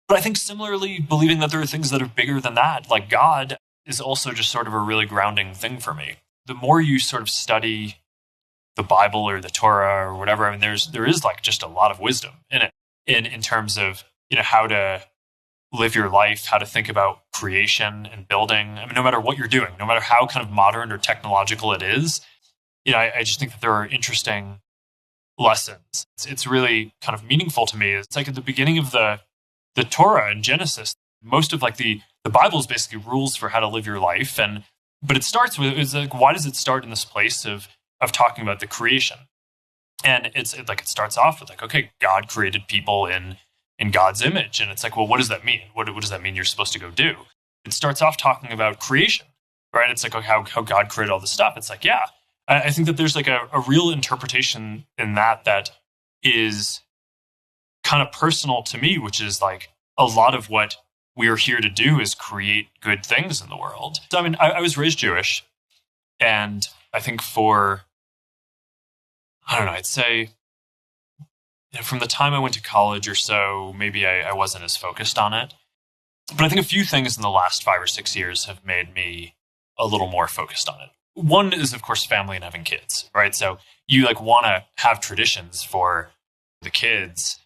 But I think similarly, believing that there are things that are bigger than that, like God, is also just sort of a really grounding thing for me. The more you sort of study the Bible or the Torah or whatever, I mean, there is like just a lot of wisdom in it, in terms of how to live your life, how to think about creation and building. I mean, no matter what you're doing, no matter how kind of modern or technological it is, I just think that there are interesting lessons. It's really kind of meaningful to me. It's like at the beginning of the Torah and Genesis, most of like the Bible is basically rules for how to live your life, but it starts with, it's like, why does it start in this place of talking about the creation? And like it starts off with like, okay, God created people in God's image, and it's like, well, what does that mean? What does that mean you're supposed to go do? It starts off talking about creation, right? It's like, okay, how God created all this stuff. It's like, yeah, I think that there's like a real interpretation in that is kind of personal to me, which is like a lot of what we are here to do is create good things in the world. So, I mean, I was raised Jewish, and I think I don't know, I'd say from the time I went to college or so, maybe I wasn't as focused on it. But I think a few things in the last 5 or 6 years have made me a little more focused on it. One is, of course, family and having kids, right? So you like want to have traditions for the kids